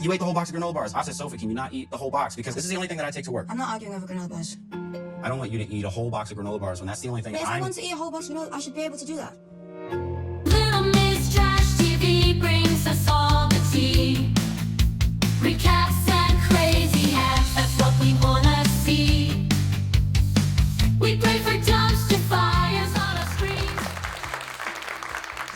You ate the whole box of granola bars. I said, Sophie, can you not eat the whole box? Because this is the only thing that I take to work. I'm not arguing over granola bars. I don't want you to eat a whole box of granola bars when that's the only thing But if I want to eat a whole box of granola, I should be able to do that. Little Miss Trash TV brings us all the tea. Recaps and crazy hacks, that's what we wanna see. We pray for dumpster fires on our screens.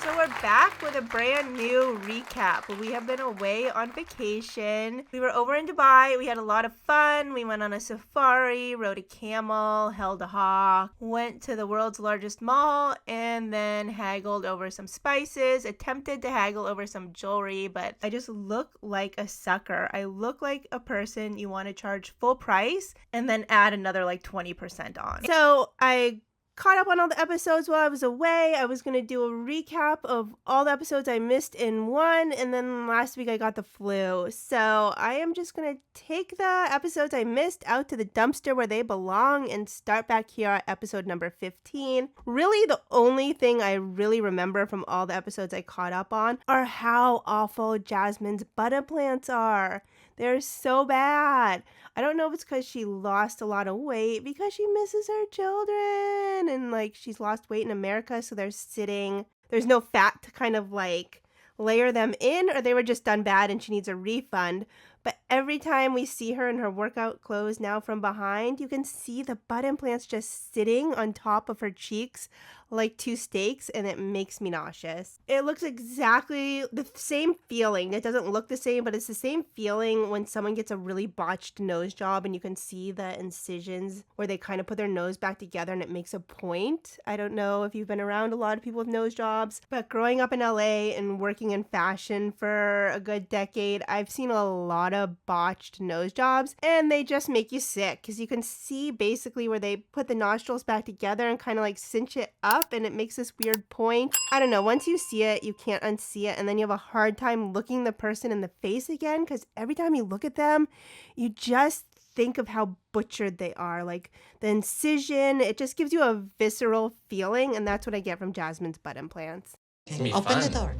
So we're back with a brand new recap. We have been away on vacation. We were over in Dubai. We had a lot of fun. We went on a safari, rode a camel, held a hawk, went to the world's largest mall, and then haggled over some spices, attempted to haggle over some jewelry, but I just look like a sucker. I look like a person you want to charge full price and then add another like 20% on. So I caught up on all the episodes while I was away. I was going to do a recap of all the episodes I missed in one, and then last week I got the flu. So I am just going to take the episodes I missed out to the dumpster where they belong and start back here at episode number 15. Really, the only thing I really remember from all the episodes I caught up on are how awful Jasmine's butt implants are. They're so bad. I don't know if it's because she lost a lot of weight because she misses her children and like she's lost weight in America, so they're sitting. There's no fat to kind of like layer them in, or they were just done bad and she needs a refund. But every time we see her in her workout clothes now from behind, you can see the butt implants just sitting on top of her cheeks like two steaks, and it makes me nauseous. It looks exactly the same feeling. It doesn't look the same, but it's the same feeling when someone gets a really botched nose job and you can see the incisions where they kind of put their nose back together and it makes a point. I don't know if you've been around a lot of people with nose jobs, but growing up in LA and working in fashion for a good decade, I've seen a lot of botched nose jobs, and they just make you sick because you can see basically where they put the nostrils back together and kind of like cinch it up, and it makes this weird point. I don't know, once you see it, you can't unsee it, and then you have a hard time looking the person in the face again because every time you look at them, you just think of how butchered they are. Like the incision, it just gives you a visceral feeling, and that's what I get from Jasmine's butt implants. Okay, open the door.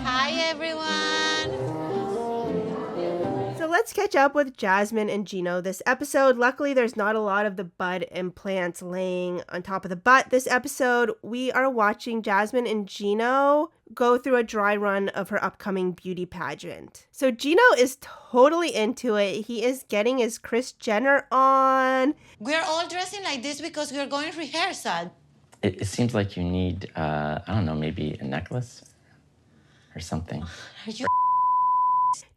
Hi, everyone. So let's catch up with Jasmine and Gino this episode. Luckily, there's not a lot of the butt implants laying on top of the butt. This episode, we are watching Jasmine and Gino go through a dry run of her upcoming beauty pageant. So Gino is totally into it. He is getting his Kris Jenner on. We're all dressing like this because we're going to rehearsal. It seems like you need, I don't know, maybe a necklace or something. Are you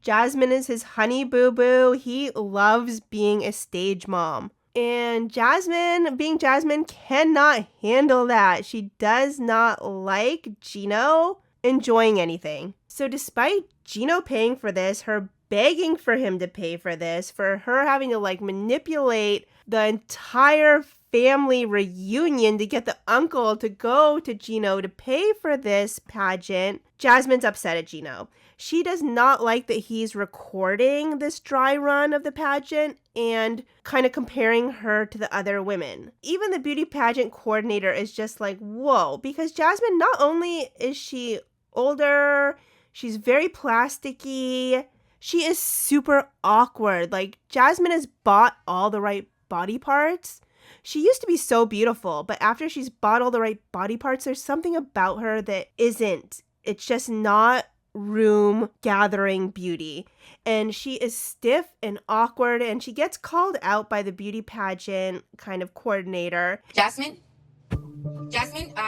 Jasmine is his honey boo-boo. He loves being a stage mom. And Jasmine, being Jasmine, cannot handle that. She does not like Gino enjoying anything. So despite Gino paying for this, her begging for him to pay for this, for her having to like manipulate the entire family reunion to get the uncle to go to Gino to pay for this pageant, Jasmine's upset at Gino. She does not like that he's recording this dry run of the pageant and kind of comparing her to the other women. Even the beauty pageant coordinator is just like, whoa, because Jasmine, not only is she older, she's very plasticky, she is super awkward. Like, Jasmine has bought all the right body parts. She used to be so beautiful, but after she's bought all the right body parts, there's something about her that isn't. It's just not room gathering beauty, and she is stiff and awkward, and she gets called out by the beauty pageant kind of coordinator. Jasmine,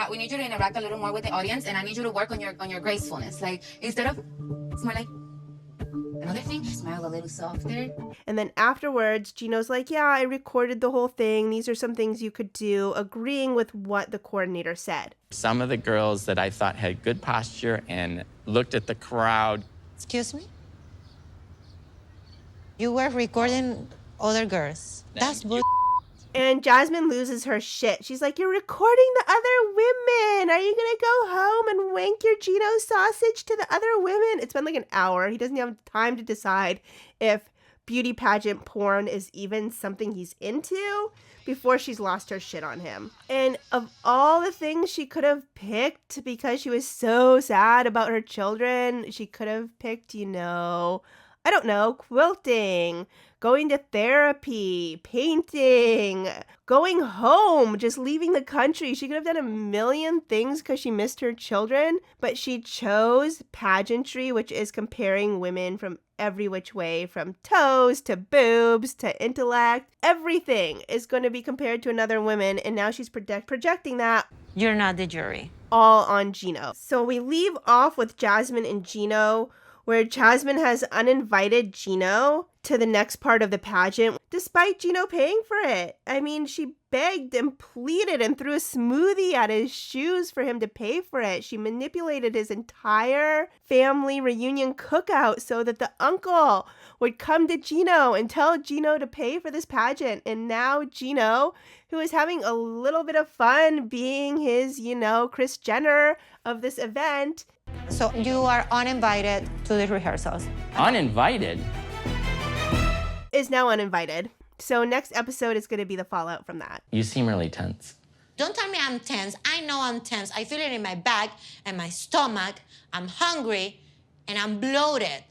we need you to interact a little more with the audience, and I need you to work on your gracefulness. Like, instead of smile like another thing, smile a little softer. And then afterwards, Gino's like, yeah, I recorded the whole thing. These are some things you could do, agreeing with what the coordinator said. Some of the girls that I thought had good posture and looked at the crowd. Excuse me? You were recording other girls. That's bull. And Jasmine loses her shit. She's like, you're recording the other women. Are you going to go home and wank your Gino sausage to the other women? It's been like an hour. He doesn't have time to decide if beauty pageant porn is even something he's into before she's lost her shit on him. And of all the things she could have picked, because she was so sad about her children, she could have picked, I don't know, quilting, going to therapy, painting, going home, just leaving the country. She could have done a million things because she missed her children, but she chose pageantry, which is comparing women from every which way, from toes to boobs to intellect. Everything is going to be compared to another woman, and now she's projecting that You're not the jury. all on Gino. So we leave off with Jasmine and Gino, where Jasmine has uninvited Gino to the next part of the pageant, despite Gino paying for it. I mean, she begged and pleaded and threw a smoothie at his shoes for him to pay for it. She manipulated his entire family reunion cookout so that the uncle would come to Gino and tell Gino to pay for this pageant. And now Gino, who is having a little bit of fun being his, Kris Jenner of this event, So you are uninvited to the rehearsals. Uninvited? is now uninvited. So next episode is going to be the fallout from that. You seem really tense. Don't tell me I'm tense. I know I'm tense. I feel it in my back and my stomach. I'm hungry and I'm bloated.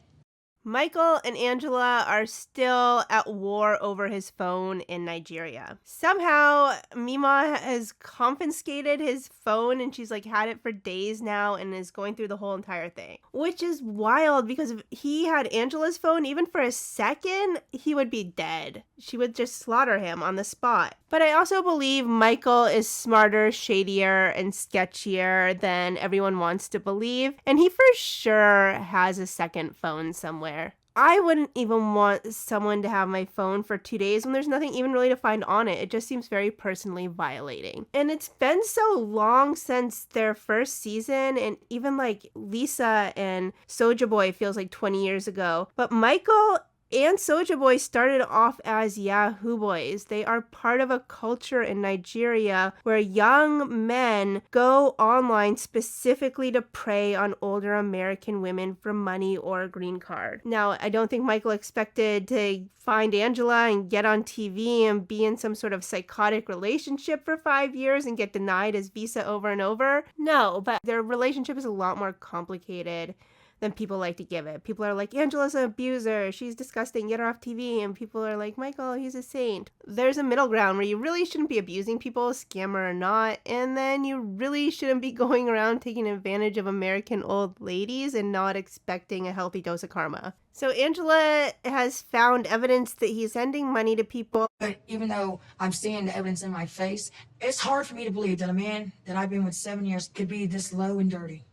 Michael and Angela are still at war over his phone in Nigeria. Somehow, Meemaw has confiscated his phone and she's had it for days now and is going through the whole entire thing. Which is wild because if he had Angela's phone, even for a second, he would be dead. She would just slaughter him on the spot. But I also believe Michael is smarter, shadier, and sketchier than everyone wants to believe. And he for sure has a second phone somewhere. I wouldn't even want someone to have my phone for 2 days when there's nothing even really to find on it. It just seems very personally violating. And it's been so long since their first season, and even Lisa and Soulja Boy feels like 20 years ago. But Michael and Soulja Boy started off as Yahoo Boys. They are part of a culture in Nigeria where young men go online specifically to prey on older American women for money or a green card. Now, I don't think Michael expected to find Angela and get on TV and be in some sort of psychotic relationship for 5 years and get denied his visa over and over. No, but their relationship is a lot more complicated than people like to give it. People are like, Angela's an abuser, she's disgusting, get her off TV. And people are like, Michael, he's a saint. There's a middle ground where you really shouldn't be abusing people, scammer or not, and then you really shouldn't be going around taking advantage of American old ladies and not expecting a healthy dose of karma. So Angela has found evidence that he's sending money to people. But even though I'm seeing the evidence in my face, it's hard for me to believe that a man that I've been with 7 years could be this low and dirty.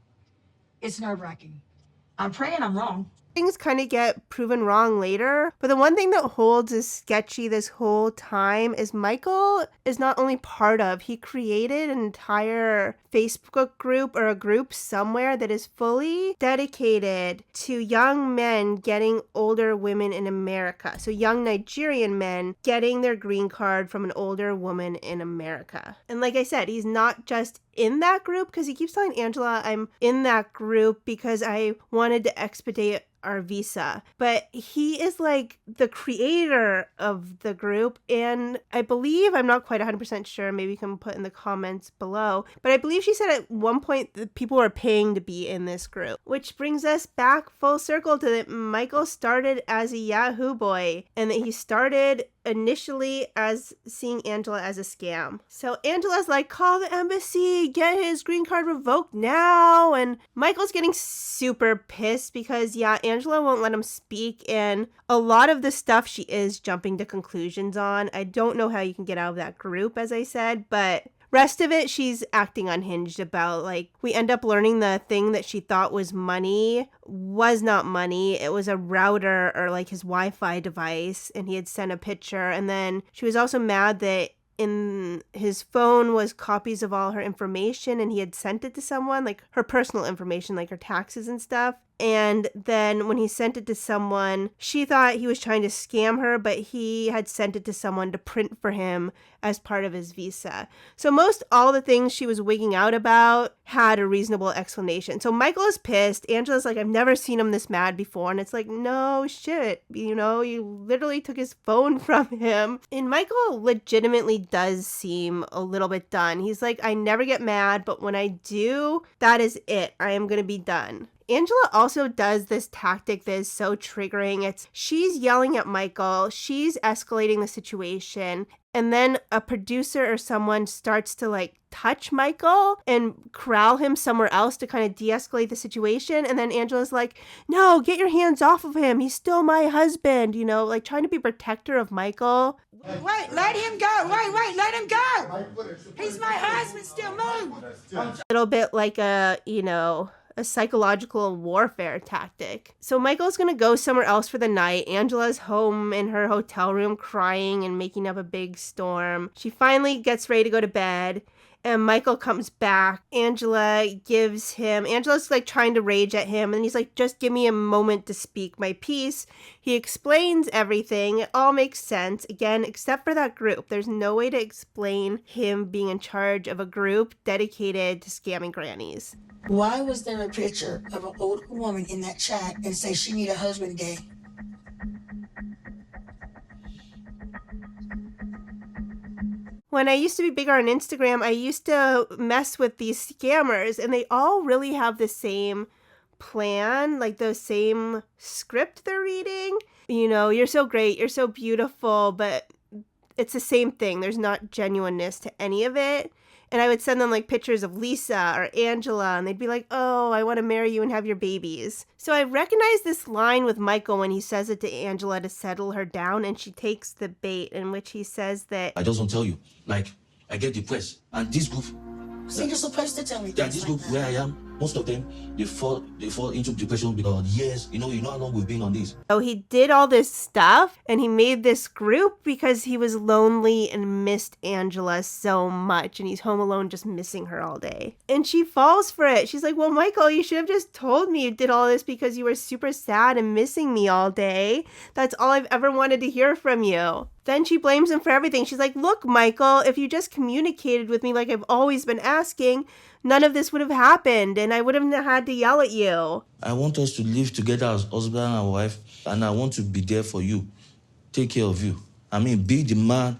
It's nerve-wracking. I'm praying I'm wrong. Things kind of get proven wrong later, but the one thing that holds as sketchy this whole time is Michael is not only he created an entire Facebook group or a group somewhere that is fully dedicated to young men getting older women in America. So young Nigerian men getting their green card from an older woman in America. And like I said, he's not just in that group, because he keeps telling Angela, I'm in that group because I wanted to expedite our visa. But he is the creator of the group, and I believe, I'm not quite 100% sure, maybe you can put in the comments below, but I believe she said at one point that people were paying to be in this group, which brings us back full circle to that Michael started as a Yahoo boy, and that he started initially as seeing Angela as a scam. So Angela's like, call the embassy, get his green card revoked now, and Michael's getting super pissed because Angela won't let him speak, and a lot of the stuff she is jumping to conclusions on. I don't know how you can get out of that group, as I said, but rest of it, she's acting unhinged about. We end up learning the thing that she thought was money was not money. It was a router or his Wi-Fi device, and he had sent a picture. And then she was also mad that in his phone was copies of all her information, and he had sent it to someone, her personal information, her taxes and stuff. And then when he sent it to someone, she thought he was trying to scam her, but he had sent it to someone to print for him as part of his visa. So most all the things she was wigging out about had a reasonable explanation. So Michael is pissed. Angela's like, I've never seen him this mad before. And it's like, no shit. You know, you literally took his phone from him. And Michael legitimately does seem a little bit done. He's like, I never get mad, but when I do, that is it. I am going to be done. Angela also does this tactic that is so triggering. She's yelling at Michael, she's escalating the situation, and then a producer or someone starts to like touch Michael and corral him somewhere else to kind of de-escalate the situation. And then Angela's like, no, get your hands off of him. He's still my husband, you know, like trying to be protector of Michael. Wait, let him go. Wait, let him go. He's my husband. Still move. A little bit like a psychological warfare tactic. So Michael's gonna go somewhere else for the night. Angela's home in her hotel room crying and making up a big storm. She finally gets ready to go to bed, and Michael comes back. Angela's like trying to rage at him, and he's like, just give me a moment to speak my piece. He explains everything. It all makes sense, again, except for that group. There's no way to explain him being in charge of a group dedicated to scamming grannies. Why was there a picture of an old woman in that chat and say she need a husband gay? When I used to be bigger on Instagram, I used to mess with these scammers, and they all really have the same plan, like the same script they're reading. You know, you're so great, you're so beautiful, but it's the same thing. There's not genuineness to any of it. And I would send them like pictures of Lisa or Angela, and they'd be like, oh, I want to marry you and have your babies. So I recognize this line with Michael when he says it to Angela to settle her down, and she takes the bait, in which he says that, I just want to tell you, like, I get depressed. And this group, So you're supposed to tell me yeah, things this like group that. where I am, most of them, they fall into depression because years, you know how long we've been on this. oh, he did all this stuff and he made this group because he was lonely and missed Angela so much, and he's home alone just missing her all day. And she falls for it. She's like, well, Michael, you should have just told me you did all this because you were super sad and missing me all day. That's all I've ever wanted to hear from you. Then she blames him for everything. She's like, look, Michael, if you just communicated with me like I've always been asking, none of this would have happened, and I wouldn't have had to yell at you. I want us to live together as husband and wife, and I want to be there for you, take care of you. I mean, be the man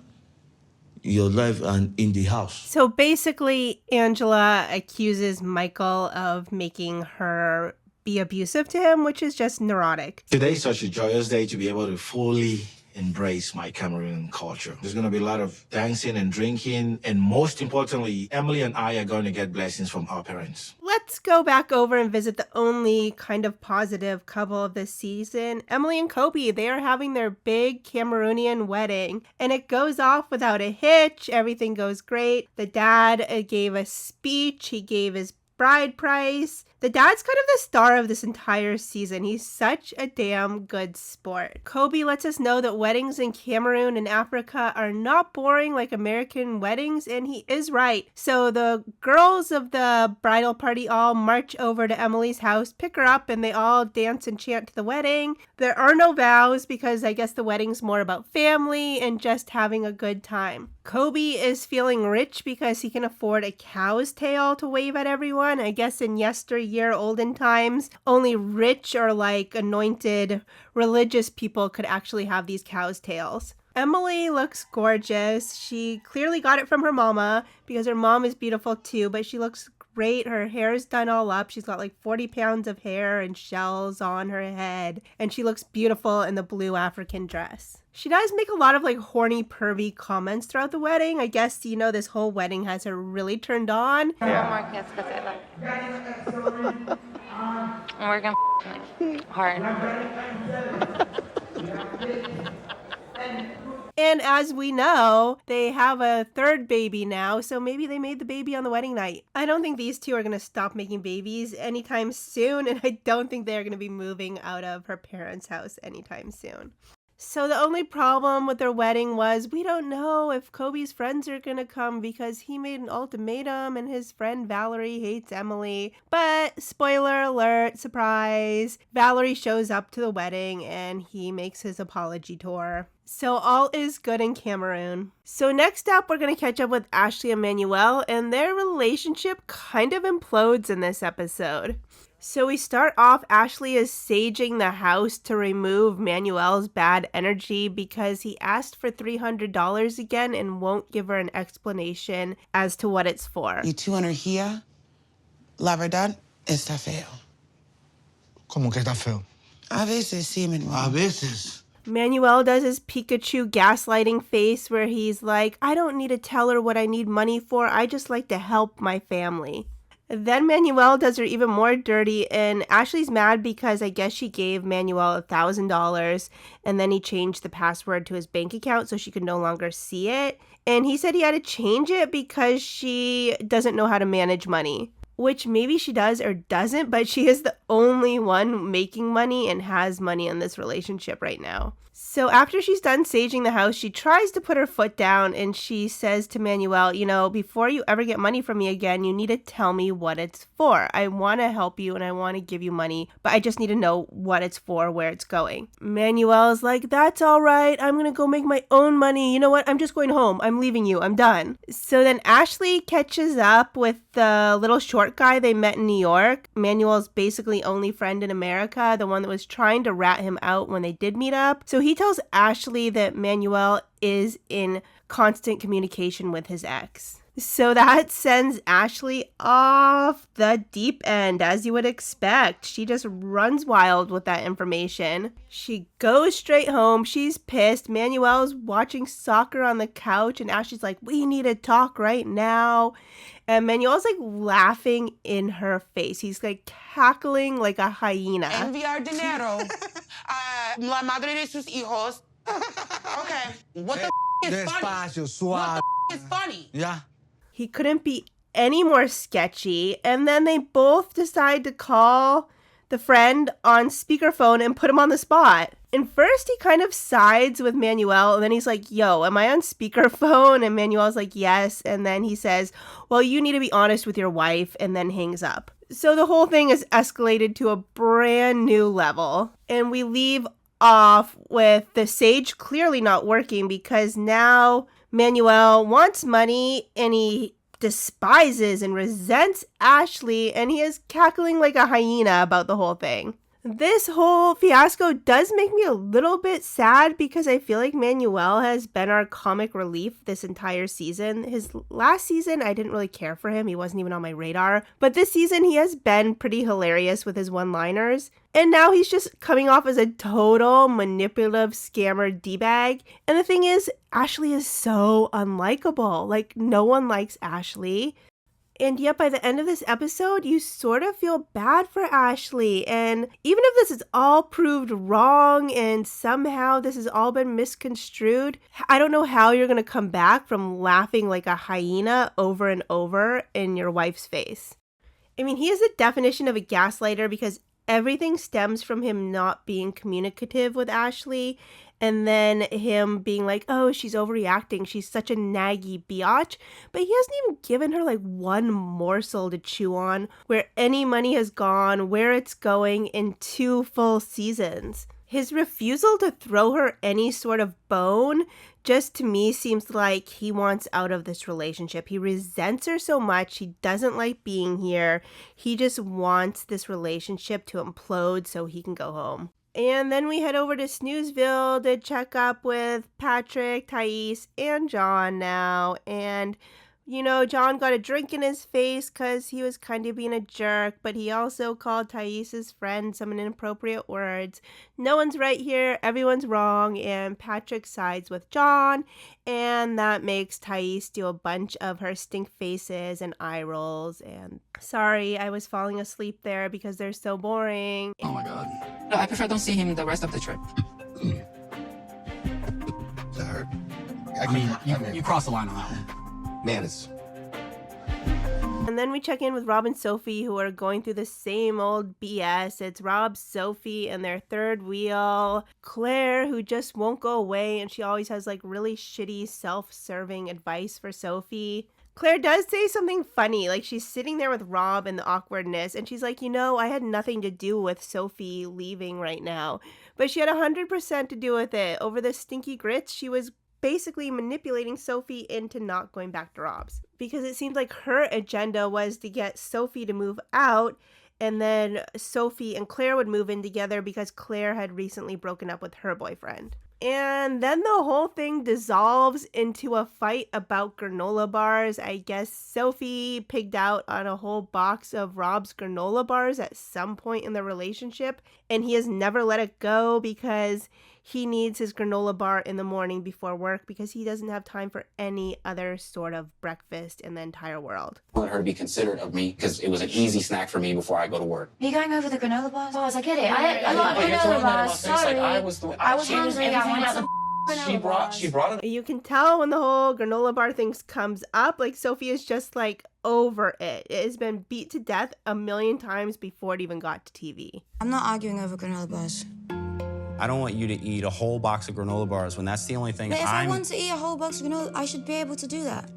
in your life and in the house. So basically, Angela accuses Michael of making her be abusive to him, which is just neurotic. Today is such a joyous day to be able to fully embrace my Cameroonian culture. There's going to be a lot of dancing and drinking, and most importantly, Emily and I are going to get blessings from our parents. Let's go back over and visit the only kind of positive couple of this season. Emily and Kobe, they are having their big Cameroonian wedding, and it goes off without a hitch. Everything goes great. The dad gave a speech. He gave his bride price. The dad's kind of the star of this entire season. He's such a damn good sport. Kobe lets us know that weddings in Cameroon and Africa are not boring like American weddings, and he is right. So the girls of the bridal party all march over to Emily's house, pick her up, and they all dance and chant to the wedding. There are no vows because I guess the wedding's more about family and just having a good time. Kobe is feeling rich because he can afford a cow's tail to wave at everyone. I guess in olden times, only rich or like anointed religious people could actually have these cow's tails. Emily looks gorgeous. She clearly got it from her mama because her mom is beautiful too, but she looks great. Her hair is done all up. She's got like 40 pounds of hair and shells on her head, and she looks beautiful in the blue African dress. She does make a lot of like horny, pervy comments throughout the wedding. I guess, you know, this whole wedding has her really turned on. Homework, yes, because I'm working hard. And as we know, they have a third baby now, so maybe they made the baby on the wedding night. I don't think these two are going to stop making babies anytime soon, and I don't think they're going to be moving out of her parents' house anytime soon. So the only problem with their wedding was we don't know if Kobe's friends are gonna come because he made an ultimatum and his friend Valerie hates Emily. But spoiler alert, surprise, Valerie shows up to the wedding and he makes his apology tour. So all is good in Cameroon. So next up, we're going to catch up with Ashley and Manuel, and their relationship kind of implodes in this episode. So we start off, Ashley is saging the house to remove Manuel's bad energy because he asked for $300 again and won't give her an explanation as to what it's for. Y tu energía, la verdad, está feo. ¿Cómo que está feo? A veces sí, Manuel. A veces. Manuel does his Pikachu gaslighting face where he's like, I don't need to tell her what I need money for. I just like to help my family. Then Manuel does her even more dirty, and Ashley's mad because I guess she gave Manuel $1,000 and then he changed the password to his bank account so she could no longer see it. And he said he had to change it because she doesn't know how to manage money. Which maybe she does or doesn't, but she is the only one making money and has money in this relationship right now. So after she's done saging the house, she tries to put her foot down and she says to Manuel, you know, before you ever get money from me again, you need to tell me what it's for. I want to help you and I want to give you money, but I just need to know what it's for, where it's going. Manuel's like, that's all right. I'm going to go make my own money. You know what? I'm just going home. I'm leaving you. I'm done. So then Ashley catches up with the little short guy they met in New York. Manuel's basically only friend in America, the one that was trying to rat him out when they did meet up. So he tells Ashley that Manuel is in constant communication with his ex. So that sends Ashley off the deep end, as you would expect. She just runs wild with that information. She goes straight home. She's pissed. Manuel's watching soccer on the couch, and Ashley's like, we need to talk right now. And Manuel's like laughing in her face. He's like cackling like a hyena. Enviar dinero a la madre de sus hijos. Okay, what the is funny? Despacio, suave. What the is funny? Yeah. He couldn't be any more sketchy. And then they both decide to call the friend on speakerphone and put him on the spot. And first he kind of sides with Manuel, and then he's like, yo, am I on speakerphone? And Manuel's like, yes. And then he says, well, you need to be honest with your wife, and then hangs up. So the whole thing is escalated to a brand new level. And we leave off with the sage clearly not working because now Manuel wants money and he despises and resents Ashley, and he is cackling like a hyena about the whole thing. This whole fiasco does make me a little bit sad because I feel like Manuel has been our comic relief this entire season. His last season, I didn't really care for him. He wasn't even on my radar. But this season, he has been pretty hilarious with his one-liners. And now he's just coming off as a total manipulative scammer D-bag. And the thing is, Ashley is so unlikable. Like, no one likes Ashley. And yet by the end of this episode, you sort of feel bad for Ashley. And even if this is all proved wrong and somehow this has all been misconstrued, I don't know how you're going to come back from laughing like a hyena over and over in your wife's face. I mean, he is the definition of a gaslighter because everything stems from him not being communicative with Ashley. And then him being like, oh, she's overreacting. She's such a naggy biatch. But he hasn't even given her like one morsel to chew on, where any money has gone, where it's going in 2 full seasons. His refusal to throw her any sort of bone just to me seems like he wants out of this relationship. He resents her so much. He doesn't like being here. He just wants this relationship to implode so he can go home. And then we head over to Snoozeville to check up with Patrick, Thais, and John now. And, you know, John got a drink in his face because he was kind of being a jerk, but he also called Thais' friend some inappropriate words. No one's right here, everyone's wrong, and Patrick sides with John, and that makes Thais do a bunch of her stink faces and eye rolls, and sorry, I was falling asleep there because they're so boring. Oh my god. No, I prefer don't see him the rest of the trip. That hurt. I mean, you crossed the line on that one. Manners. And then we check in with Rob and Sophie, who are going through the same old BS. It's Rob, Sophie, and their third wheel, Claire, who just won't go away, and she always has like really shitty self-serving advice for Sophie. Claire does say something funny, like she's sitting there with Rob in the awkwardness, and she's like, I had nothing to do with Sophie leaving right now, but she had 100% to do with it. Over the stinky grits, she was basically manipulating Sophie into not going back to Rob's, because it seemed like her agenda was to get Sophie to move out, and then Sophie and Claire would move in together because Claire had recently broken up with her boyfriend. And then the whole thing dissolves into a fight about granola bars. I guess Sophie pigged out on a whole box of Rob's granola bars at some point in the relationship, and he has never let it go because he needs his granola bar in the morning before work because he doesn't have time for any other sort of breakfast in the entire world. I wanted her to be considerate of me because it was an easy snack for me before I go to work. Are you going over the granola bars? I get it. I love But you're granola throwing that in my bars. face like Sorry. I was the I was she was hungry. I wanted some granola bars. She brought it. You can tell when the whole granola bar thing comes up, like Sophie is just like over it. It has been beat to death a million times before it even got to TV. I'm not arguing over granola bars. I don't want you to eat a whole box of granola bars when that's the only thing But if I want to eat a whole box of granola, I should be able to do that.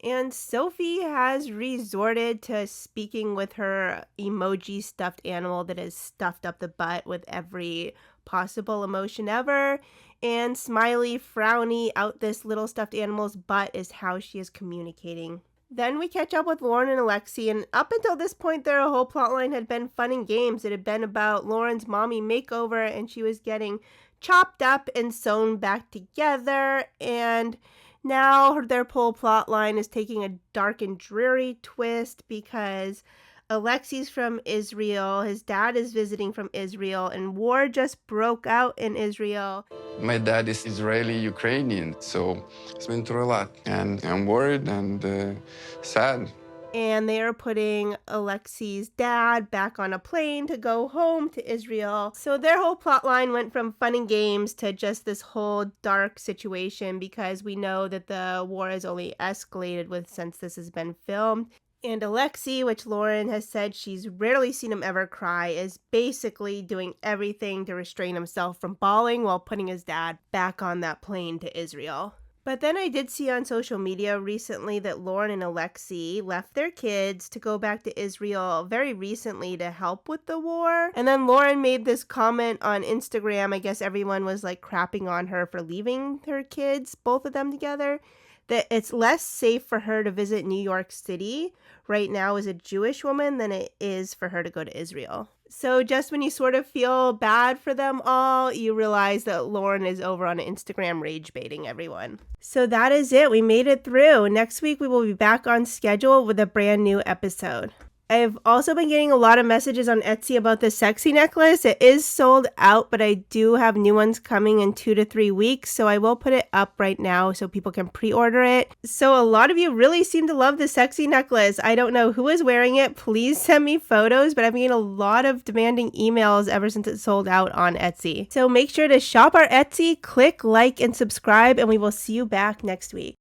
And Sophie has resorted to speaking with her emoji stuffed animal that is stuffed up the butt with every possible emotion ever. And smiley, frowny, out this little stuffed animal's butt is how she is communicating. Then we catch up with Loren and Alexei, and up until this point, their whole plotline had been fun and games. It had been about Lauren's mommy makeover, and she was getting chopped up and sewn back together, and now their whole plotline is taking a dark and dreary twist because Alexei's from Israel, his dad is visiting from Israel, and war just broke out in Israel. My dad is Israeli-Ukrainian, so he's been through a lot, and I'm worried and sad. And they are putting Alexei's dad back on a plane to go home to Israel. So their whole plotline went from fun and games to just this whole dark situation because we know that the war has only escalated since this has been filmed. And Alexei, which Loren has said she's rarely seen him ever cry, is basically doing everything to restrain himself from bawling while putting his dad back on that plane to Israel. But then I did see on social media recently that Loren and Alexei left their kids to go back to Israel very recently to help with the war. And then Loren made this comment on Instagram. I guess everyone was like crapping on her for leaving her kids, both of them together, that it's less safe for her to visit New York City right now as a Jewish woman than it is for her to go to Israel. So just when you sort of feel bad for them all, you realize that Loren is over on Instagram rage baiting everyone. So that is it. We made it through. Next week, we will be back on schedule with a brand new episode. I've also been getting a lot of messages on Etsy about the sexy necklace. It is sold out, but I do have new ones coming in 2 to 3 weeks, so I will put it up right now so people can pre-order it. So a lot of you really seem to love the sexy necklace. I don't know who is wearing it. Please send me photos, but I've been getting a lot of demanding emails ever since it sold out on Etsy. So make sure to shop our Etsy, click like, and subscribe, and we will see you back next week.